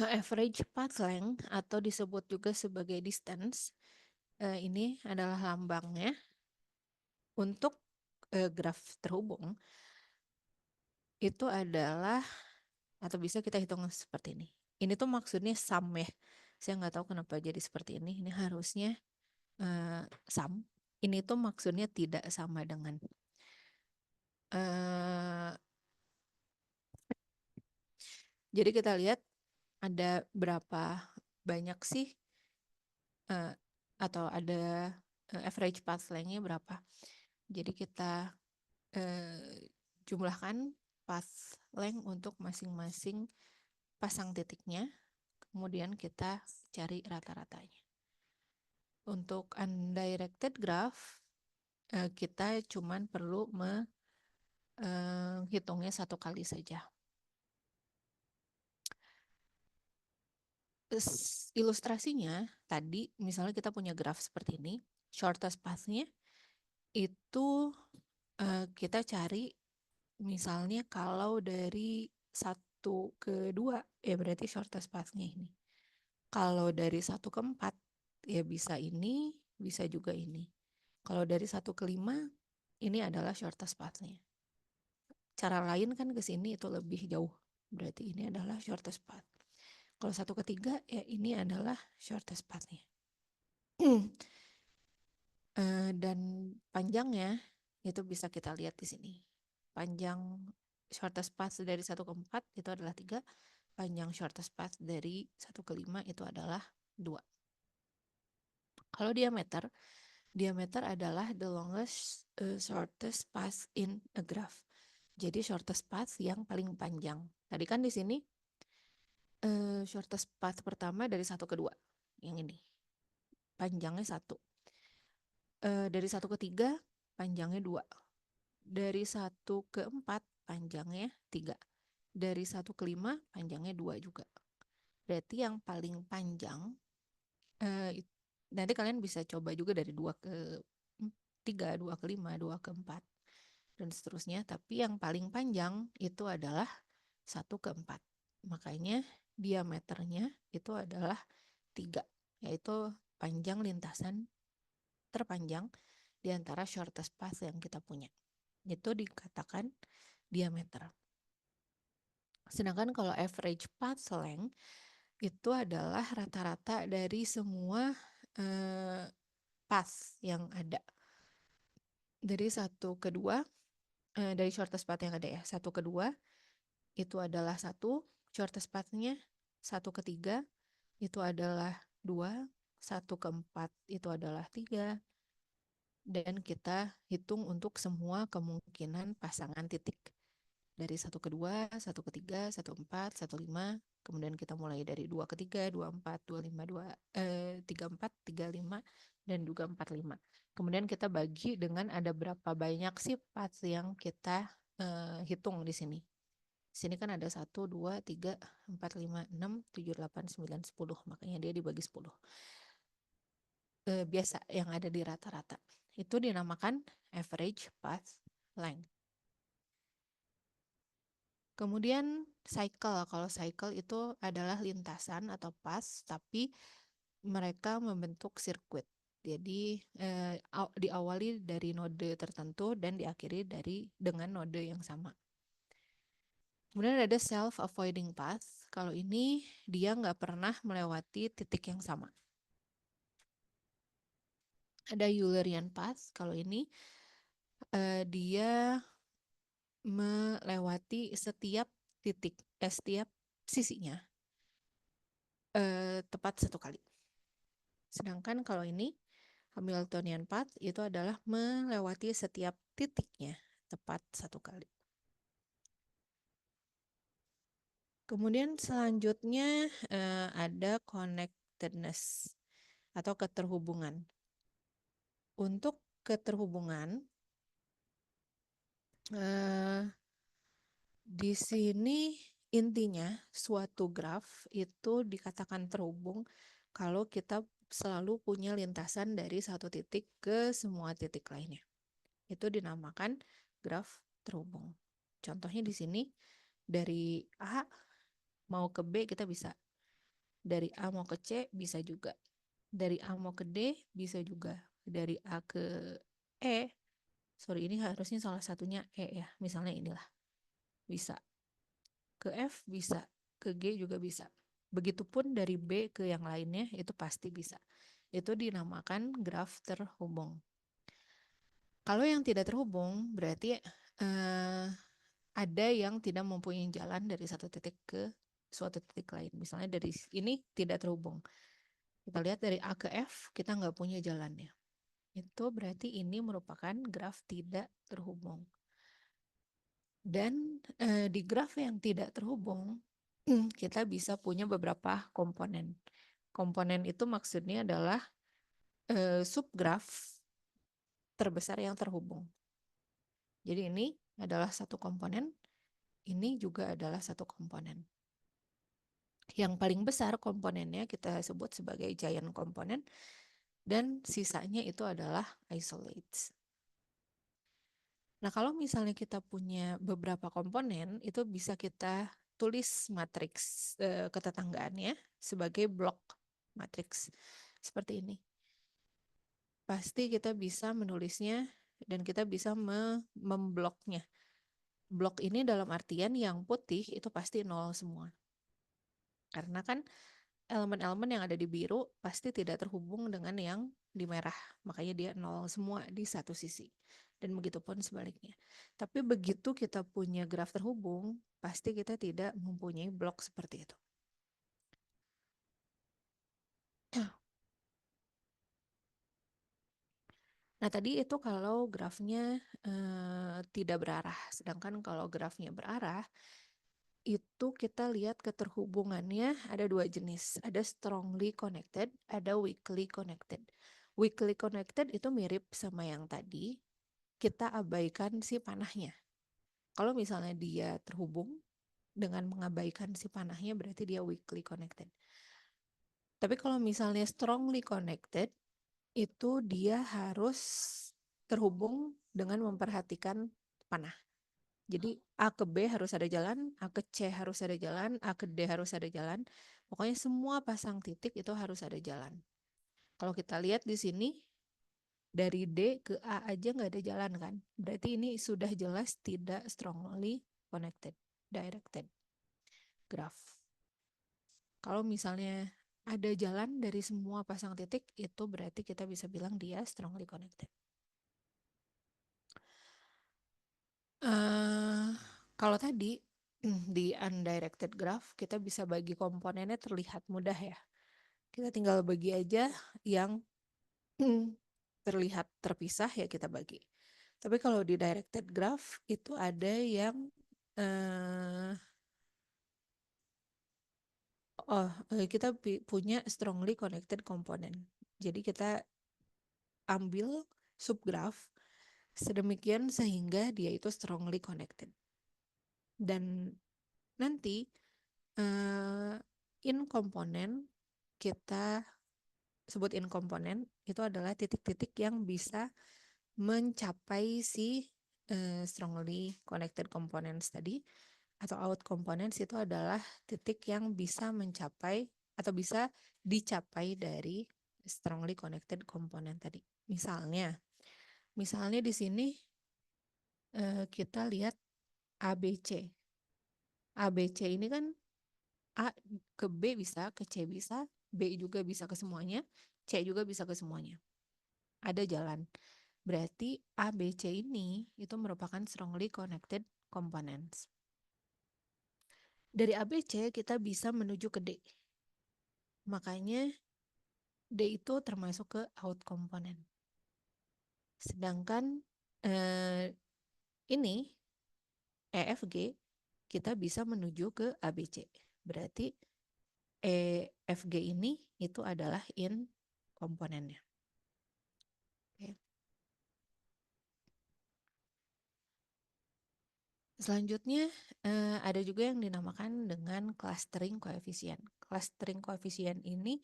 average path length atau disebut juga sebagai distance, ini adalah lambangnya untuk graf terhubung. Itu adalah, atau bisa kita hitung seperti ini. Ini tuh maksudnya sum ya. Saya nggak tahu kenapa jadi seperti ini. Ini harusnya sum. Ini tuh maksudnya tidak sama dengan jadi kita lihat ada berapa banyak sih eh, atau ada average path length-nya berapa. Jadi kita jumlahkan path length untuk masing-masing pasang titiknya, kemudian kita cari rata-ratanya. Untuk undirected graph, kita cuman perlu menghitungnya satu kali saja. Ilustrasinya tadi, misalnya kita punya graf seperti ini, shortest path-nya itu kita cari misalnya kalau dari 1 ke 2, ya berarti shortest path-nya ini. Kalau dari 1 ke 4, ya bisa ini, bisa juga ini. Kalau dari 1 ke 5, ini adalah shortest path-nya. Cara lain kan ke sini itu lebih jauh. Berarti ini adalah shortest path. Kalau 1 ke 3, ya ini adalah shortest path-nya. Dan panjangnya itu bisa kita lihat di sini. Panjang shortest path dari 1 ke 4 itu adalah 3. Panjang shortest path dari 1 ke 5 itu adalah 2. Kalau diameter adalah the longest shortest path in a graph. Jadi shortest path yang paling panjang. Tadi kan di sini shortest path pertama dari 1 ke 2, yang ini. Panjangnya 1. Dari 1 ke 3, panjangnya 2. Dari 1 ke 4, panjangnya 3. Dari 1 ke 5, panjangnya 2 juga. Berarti yang paling panjang, nanti kalian bisa coba juga dari 2 ke 3, 2 ke 5, 2 ke 4, dan seterusnya. Tapi yang paling panjang itu adalah 1 ke 4. Makanya diameternya itu adalah 3, yaitu panjang lintasan terpanjang di antara shortest path yang kita punya. Itu dikatakan diameter. Sedangkan kalau average path length itu adalah rata-rata dari semua path yang ada. Dari 1 ke 2, dari shortest path yang ada ya, 1 ke 2 itu adalah 1 shortest path-nya, 1 ke 3 itu adalah 2, 1 ke 4 itu adalah 3, dan kita hitung untuk semua kemungkinan pasangan titik. Dari 1 ke 2, 1 ke 3, 1 ke 4, 1 ke 5, kemudian kita mulai dari 2 ke 3, 2 ke 4, 2 ke 5, 3 ke 4, 3 ke 5, dan juga 4 ke 5. Kemudian kita bagi dengan ada berapa banyak sih path yang kita hitung di sini. Di sini kan ada 1, 2, 3, 4, 5, 6, 7, 8, 9, 10. Makanya dia dibagi 10. Biasa yang ada di rata-rata. Itu dinamakan average path length. Kemudian cycle. Kalau cycle itu adalah lintasan atau path, tapi mereka membentuk sirkuit. Jadi diawali dari node tertentu dan diakhiri dengan node yang sama. Kemudian ada self-avoiding path. Kalau ini dia nggak pernah melewati titik yang sama. Ada Eulerian path. Kalau ini dia melewati setiap sisinya tepat 1 kali. Sedangkan kalau ini Hamiltonian path itu adalah melewati setiap titiknya tepat 1 kali. Kemudian selanjutnya ada connectedness atau keterhubungan. Untuk keterhubungan, di sini intinya suatu graf itu dikatakan terhubung kalau kita selalu punya lintasan dari satu titik ke semua titik lainnya. Itu dinamakan graf terhubung. Contohnya di sini dari A mau ke B kita bisa. Dari A mau ke C bisa juga. Dari A mau ke D bisa juga. Dari A ke E, sorry ini harusnya salah satunya E ya, misalnya inilah. Bisa. Ke F bisa, ke G juga bisa. Begitupun dari B ke yang lainnya itu pasti bisa. Itu dinamakan graf terhubung. Kalau yang tidak terhubung berarti ada yang tidak mempunyai jalan dari satu titik ke suatu titik lain. Misalnya dari ini tidak terhubung. Kita lihat dari A ke F, kita nggak punya jalannya. Itu berarti ini merupakan graf tidak terhubung. Dan di graf yang tidak terhubung, kita bisa punya beberapa komponen. Komponen itu maksudnya adalah subgraf terbesar yang terhubung. Jadi ini adalah satu komponen, ini juga adalah satu komponen. Yang paling besar komponennya kita sebut sebagai giant komponen, dan sisanya itu adalah isolates. Nah, kalau misalnya kita punya beberapa komponen, itu bisa kita tulis matriks ketetanggaannya sebagai blok matriks seperti ini. Pasti kita bisa menulisnya dan kita bisa membloknya. Blok ini dalam artian yang putih itu pasti nol semua. Karena kan elemen-elemen yang ada di biru pasti tidak terhubung dengan yang di merah. Makanya dia nol semua di satu sisi. Dan begitu pun sebaliknya. Tapi begitu kita punya graf terhubung, pasti kita tidak mempunyai blok seperti itu. Nah, tadi itu kalau grafnya tidak berarah. Sedangkan kalau grafnya berarah, itu kita lihat keterhubungannya ada dua jenis. Ada strongly connected, ada weakly connected. Weakly connected itu mirip sama yang tadi, kita abaikan si panahnya. Kalau misalnya dia terhubung, dengan mengabaikan si panahnya berarti dia weakly connected. Tapi kalau misalnya strongly connected, itu dia harus terhubung dengan memperhatikan panah. Jadi A ke B harus ada jalan, A ke C harus ada jalan, A ke D harus ada jalan. Pokoknya semua pasang titik itu harus ada jalan. Kalau kita lihat di sini, dari D ke A aja nggak ada jalan kan. Berarti ini sudah jelas tidak strongly connected, directed graph. Kalau misalnya ada jalan dari semua pasang titik, itu berarti kita bisa bilang dia strongly connected. Kalau tadi di undirected graph, kita bisa bagi komponennya terlihat mudah ya. Kita tinggal bagi aja yang terlihat terpisah ya kita bagi. Tapi kalau di directed graph itu ada yang kita punya strongly connected component. Jadi kita ambil subgraph sedemikian sehingga dia itu strongly connected. Dan nanti in komponen kita sebut in komponen itu adalah titik-titik yang bisa mencapai si strongly connected components tadi, atau out components itu adalah titik yang bisa mencapai atau bisa dicapai dari strongly connected component tadi. Misalnya di sini kita lihat ABC. ABC ini kan A ke B bisa, ke C bisa, B juga bisa ke semuanya, C juga bisa ke semuanya. Ada jalan. Berarti A, B, C ini itu merupakan strongly connected components. Dari A, B, C kita bisa menuju ke D. Makanya D itu termasuk ke out component. Sedangkan ini EFG kita bisa menuju ke ABC. Berarti EFG ini itu adalah in komponennya. Oke. Selanjutnya ada juga yang dinamakan dengan clustering coefficient. Clustering coefficient ini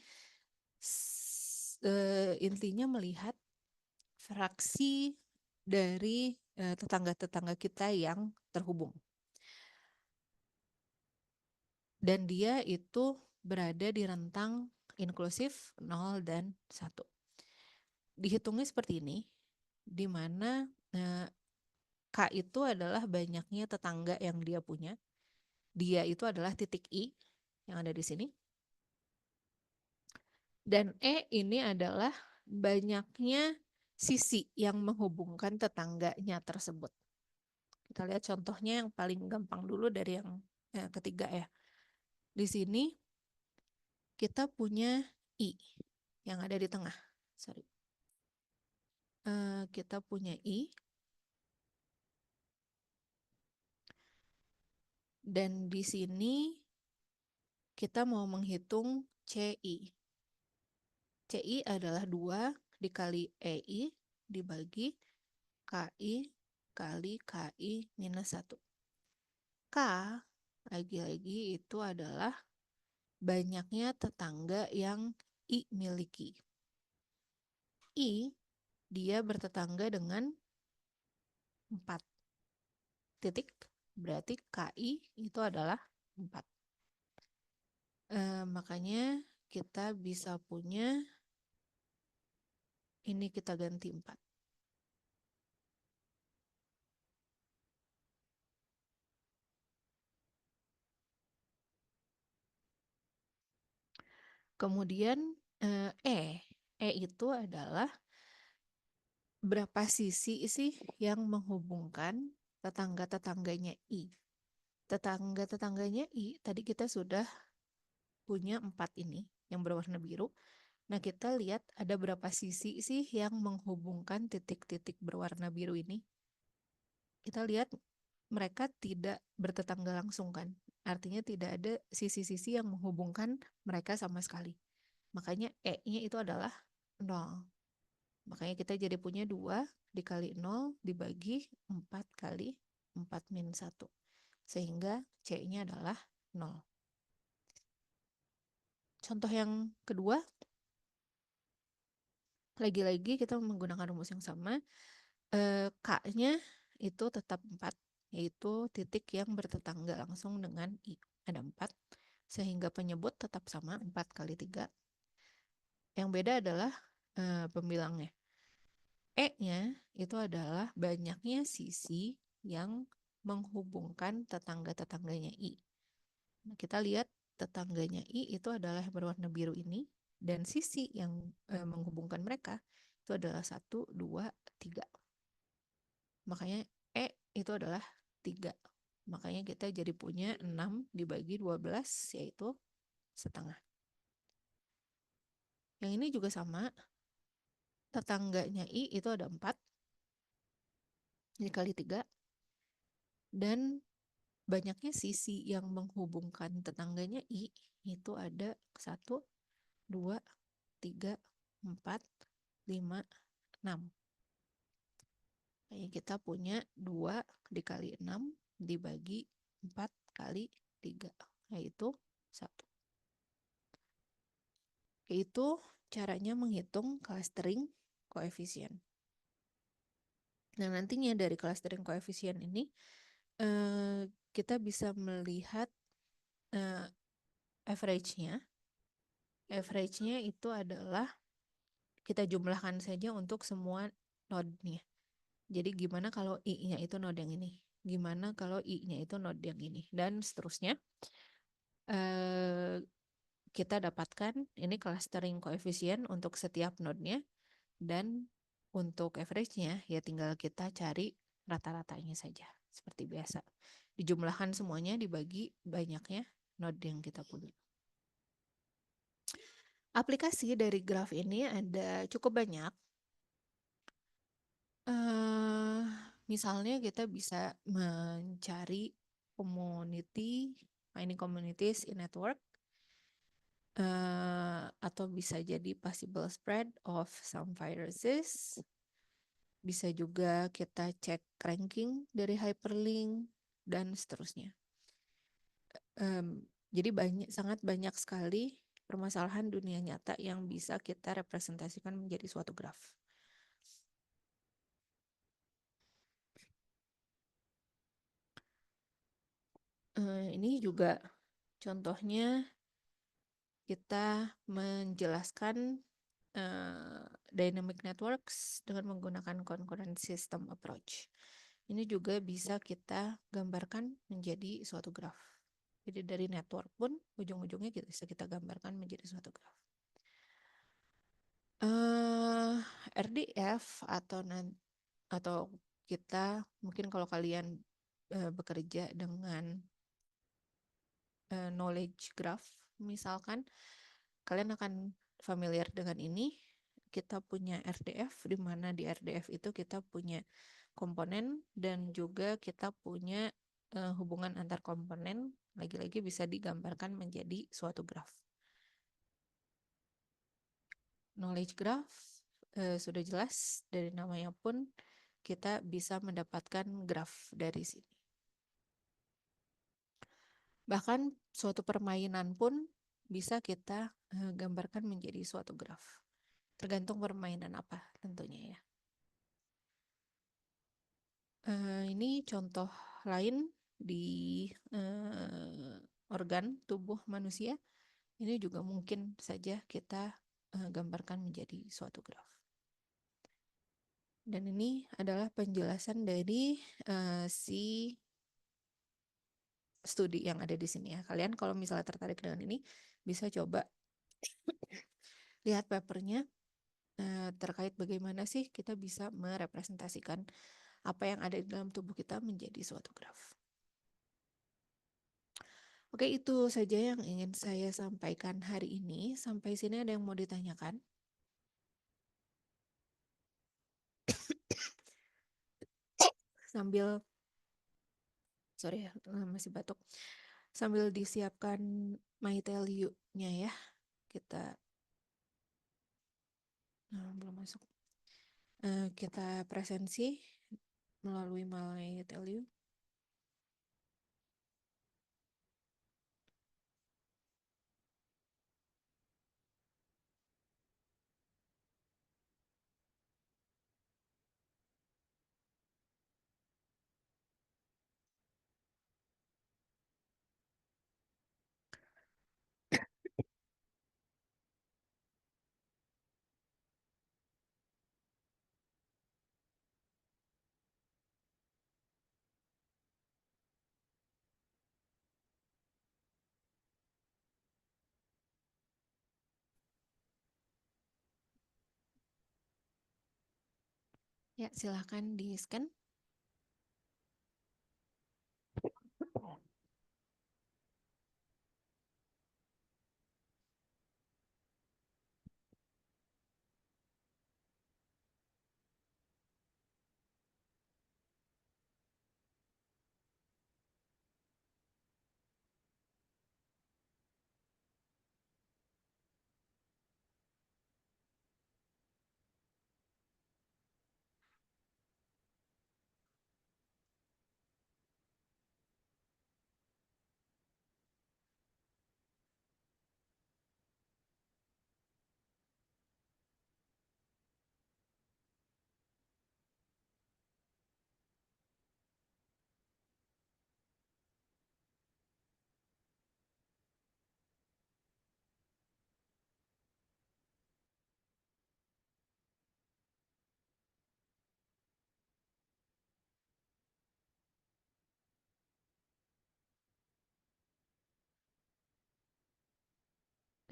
intinya melihat fraksi dari tetangga-tetangga kita yang terhubung. Dan dia itu berada di rentang inklusif 0 dan 1. Dihitungnya seperti ini, di mana K itu adalah banyaknya tetangga yang dia punya. Dia itu adalah titik I yang ada di sini. Dan E ini adalah banyaknya sisi yang menghubungkan tetangganya tersebut. Kita lihat contohnya yang paling gampang dulu dari yang ketiga ya. Di sini kita punya I yang ada di tengah. Sorry. Kita punya I, dan di sini kita mau menghitung CI. CI adalah 2 dikali EI dibagi KI kali KI minus 1. K, lagi-lagi itu adalah banyaknya tetangga yang I miliki. I, dia bertetangga dengan 4 titik, berarti KI itu adalah 4. Makanya kita bisa punya, ini kita ganti 4. Kemudian E itu adalah berapa sisi sih yang menghubungkan tetangga-tetangganya I. Tetangga-tetangganya I, tadi kita sudah punya 4 ini yang berwarna biru. Nah, kita lihat ada berapa sisi sih yang menghubungkan titik-titik berwarna biru ini. Kita lihat mereka tidak bertetangga langsung kan. Artinya tidak ada sisi-sisi yang menghubungkan mereka sama sekali. Makanya E-nya itu adalah 0. Makanya kita jadi punya 2 dikali 0 dibagi 4 kali 4 min 1. Sehingga C-nya adalah 0. Contoh yang kedua, lagi-lagi kita menggunakan rumus yang sama. K-nya itu tetap 4, yaitu titik yang bertetangga langsung dengan I. Ada 4, sehingga penyebut tetap sama, 4 kali 3. Yang beda adalah pembilangnya. E-nya itu adalah banyaknya sisi yang menghubungkan tetangga-tetangganya I. Nah, kita lihat tetangganya I itu adalah yang berwarna biru ini, dan sisi yang menghubungkan mereka itu adalah 1, 2, 3. Makanya E itu adalah 3. Makanya kita jadi punya 6 dibagi 12, yaitu setengah. Yang ini juga sama, tetangganya I itu ada 4 dikali 3, dan banyaknya sisi yang menghubungkan tetangganya I itu ada 1, 2, 3, 4, 5, 6. Kayak kita punya 2 dikali 6 dibagi 4 kali 3, yaitu 1. Yaitu caranya menghitung clustering koefisien. Nah, nantinya dari clustering koefisien ini kita bisa melihat average-nya. Average-nya itu adalah kita jumlahkan saja untuk semua node-nya. Jadi gimana kalau I-nya itu node yang ini? Gimana kalau I-nya itu node yang ini? Dan seterusnya. Kita dapatkan ini clustering koefisien untuk setiap node-nya, dan untuk average-nya ya tinggal kita cari rata-ratanya saja seperti biasa. Dijumlahkan semuanya dibagi banyaknya node yang kita punya. Aplikasi dari graf ini ada cukup banyak. Misalnya kita bisa mencari community, mining communities in network, atau bisa jadi possible spread of some viruses. Bisa juga kita cek ranking dari hyperlink dan seterusnya. Jadi sangat banyak sekali permasalahan dunia nyata yang bisa kita representasikan menjadi suatu graf. Ini juga contohnya kita menjelaskan dynamic networks dengan menggunakan concurrent system approach. Ini juga bisa kita gambarkan menjadi suatu graf. Jadi dari network pun ujung-ujungnya bisa kita gambarkan menjadi suatu graf. RDF atau kita mungkin kalau kalian bekerja dengan knowledge graph, misalkan kalian akan familiar dengan ini. Kita punya RDF, di mana di RDF itu kita punya komponen dan juga kita punya hubungan antar komponen, lagi-lagi bisa digambarkan menjadi suatu graph. Knowledge graph sudah jelas dari namanya pun kita bisa mendapatkan graph dari sini. Bahkan suatu permainan pun bisa kita gambarkan menjadi suatu graph. Tergantung permainan apa tentunya ya. Ini contoh lain di organ tubuh manusia. Ini juga mungkin saja kita gambarkan menjadi suatu graph. Dan ini adalah penjelasan dari si studi yang ada di sini ya. Kalian kalau misalnya tertarik dengan ini, bisa coba lihat papernya terkait bagaimana sih kita bisa merepresentasikan apa yang ada di dalam tubuh kita menjadi suatu graf. Oke, itu saja yang ingin saya sampaikan hari ini. Sampai sini ada yang mau ditanyakan? Sambil, sorry ya, masih batuk. Sambil disiapkan my tell you-nya ya. Kita belum masuk. Kita presensi melalui my tell you. Ya, silahkan di-scan.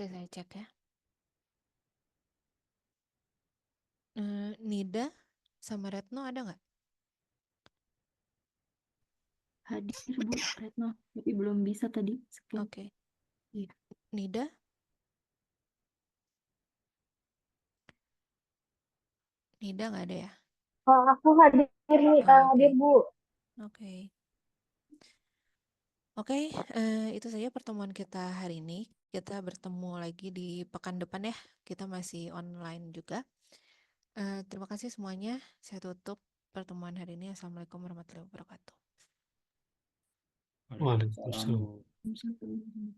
Oke, saya cek ya. Nida sama Retno ada nggak? Hadir Bu Retno, tapi belum bisa tadi scan. Oke. Iya. Nida? Nida nggak ada ya? Oh, aku hadir nih, Oke. hadir Bu. Oke. Oke, itu saja pertemuan kita hari ini. Kita bertemu lagi di pekan depan ya. Kita masih online juga. Terima kasih semuanya. Saya tutup pertemuan hari ini. Assalamualaikum warahmatullahi wabarakatuh. Waalaikumsalam. Waalaikumsalam.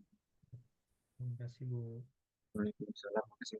Terima kasih Bu. Waalaikumsalam. Terima kasih.